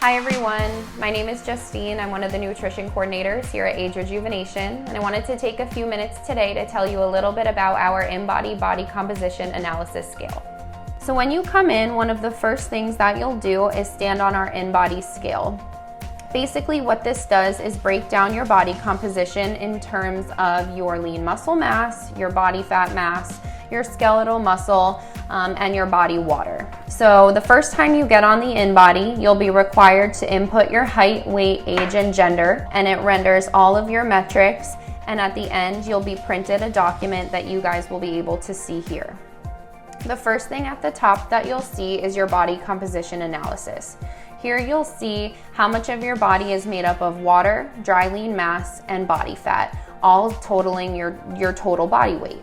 Hi everyone, my name is Justine. I'm one of the nutrition coordinators here at AgeRejuvenation, and I wanted to take a few minutes today to tell you a little bit about our InBody Body Composition Analysis Scale. So when you come in, one of the first things that you'll do is stand on our InBody Scale. Basically what this does is break down your body composition in terms of your lean muscle mass, your body fat mass, your skeletal muscle, and your body water. So the first time you get on the InBody, you'll be required to input your height, weight, age, and gender, and it renders all of your metrics, and at the end, you'll be printed a document that you guys will be able to see here. The first thing at the top that you'll see is your body composition analysis. Here you'll see how much of your body is made up of water, dry lean mass, and body fat, all totaling your total body weight.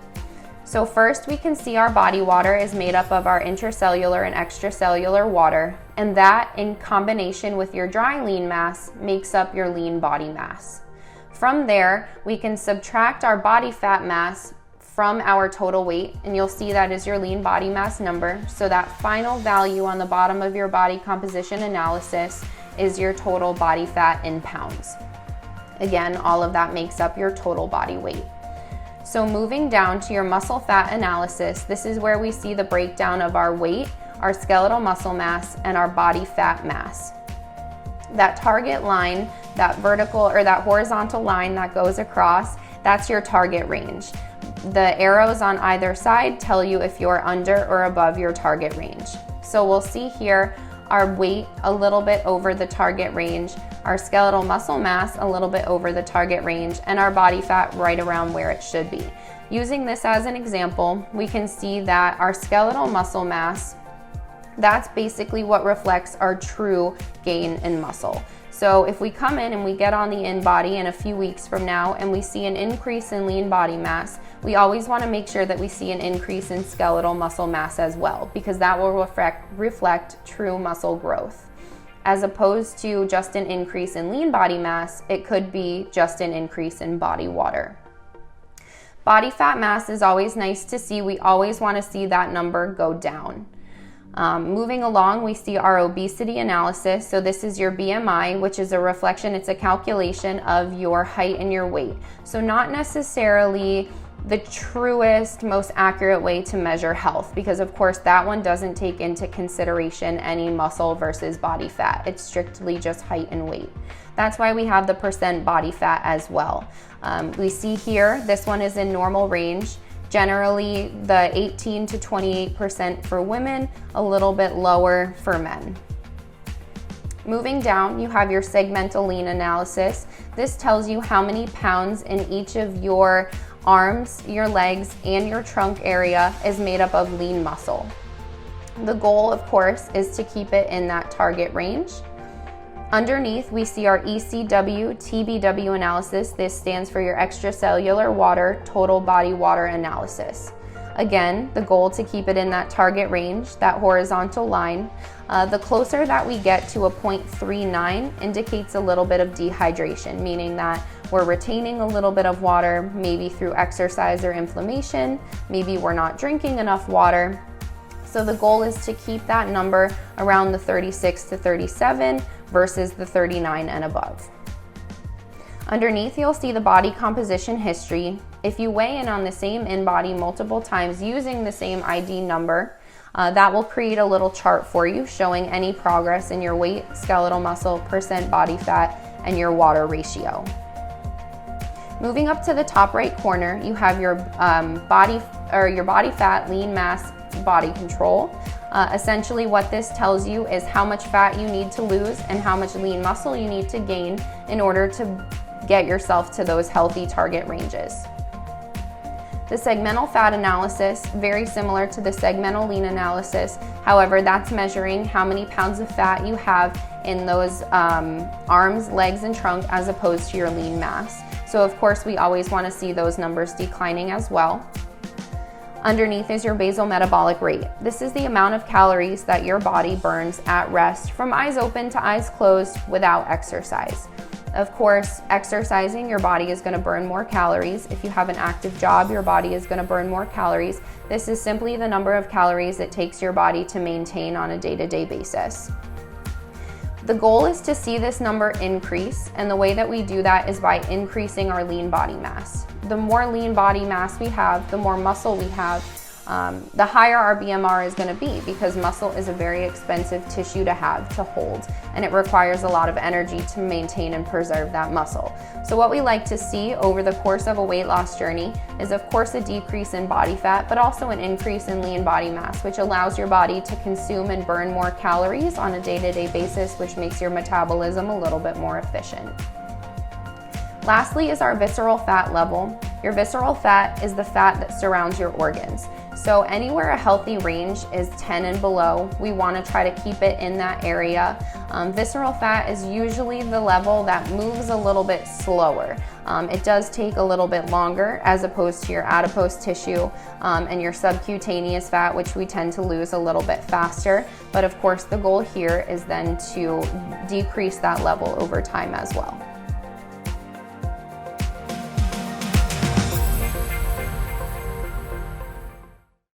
So first we can see our body water is made up of our intracellular and extracellular water, and that in combination with your dry lean mass makes up your lean body mass. From there, we can subtract our body fat mass from our total weight, and you'll see that is your lean body mass number. So that final value on the bottom of your body composition analysis is your total body fat in pounds. Again, all of that makes up your total body weight. So moving down to your muscle fat analysis, this is where we see the breakdown of our weight, our skeletal muscle mass, and our body fat mass. That target line, that vertical or that horizontal line that goes across, that's your target range. The arrows on either side tell you if you're under or above your target range. So we'll see here our weight a little bit over the target range, our skeletal muscle mass a little bit over the target range, and our body fat right around where it should be. Using this as an example, we can see that our skeletal muscle mass, that's basically what reflects our true gain in muscle. So if we come in and we get on the InBody in a few weeks from now and we see an increase in lean body mass, we always want to make sure that we see an increase in skeletal muscle mass as well, because that will reflect true muscle growth. As opposed to just an increase in lean body mass, it could be just an increase in body water. Body fat mass is always nice to see. We always want to see that number go down. Moving along, we see our obesity analysis. So this is your BMI, which is a reflection, it's a calculation of your height and your weight. So not necessarily the truest, most accurate way to measure health, because of course that one doesn't take into consideration any muscle versus body fat. It's strictly just height and weight. That's why we have the percent body fat as well. We see here, this one is in normal range. Generally, the 18 to 28% for women, a little bit lower for men. Moving down, you have your segmental lean analysis. This tells you how many pounds in each of your arms, your legs, and your trunk area is made up of lean muscle. The goal, of course, is to keep it in that target range. Underneath, we see our ECW TBW analysis. This stands for your extracellular water total body water analysis. Again, the goal to keep it in that target range, that horizontal line. The closer that we get to a 0.39 indicates a little bit of dehydration, meaning that we're retaining a little bit of water, maybe through exercise or inflammation, maybe we're not drinking enough water. So the goal is to keep that number around the 36 to 37 versus the 39 and above. Underneath, you'll see the body composition history. If you weigh in on the same InBody multiple times using the same ID number, that will create a little chart for you showing any progress in your weight, skeletal muscle, percent body fat, and your water ratio. Moving up to the top right corner, you have your body fat, lean mass, body control. Essentially what this tells you is how much fat you need to lose and how much lean muscle you need to gain in order to get yourself to those healthy target ranges. The segmental fat analysis, very similar to the segmental lean analysis. However, that's measuring how many pounds of fat you have in those arms, legs, and trunk as opposed to your lean mass. So of course, we always want to see those numbers declining as well. Underneath is your basal metabolic rate. This is the amount of calories that your body burns at rest from eyes open to eyes closed without exercise. Of course, exercising, your body is going to burn more calories. If you have an active job, your body is going to burn more calories. This is simply the number of calories it takes your body to maintain on a day-to-day basis. The goal is to see this number increase, and the way that we do that is by increasing our lean body mass. The more lean body mass we have, the more muscle we have, the higher our BMR is going to be, because muscle is a very expensive tissue to have, to hold, and it requires a lot of energy to maintain and preserve that muscle. So what we like to see over the course of a weight loss journey is, of course, a decrease in body fat, but also an increase in lean body mass, which allows your body to consume and burn more calories on a day-to-day basis, which makes your metabolism a little bit more efficient. Lastly is our visceral fat level. Your visceral fat is the fat that surrounds your organs. So anywhere a healthy range is 10 and below, we want to try to keep it in that area. Visceral fat is usually the level that moves a little bit slower. It does take a little bit longer as opposed to your adipose tissue and your subcutaneous fat, which we tend to lose a little bit faster. But of course, the goal here is then to decrease that level over time as well.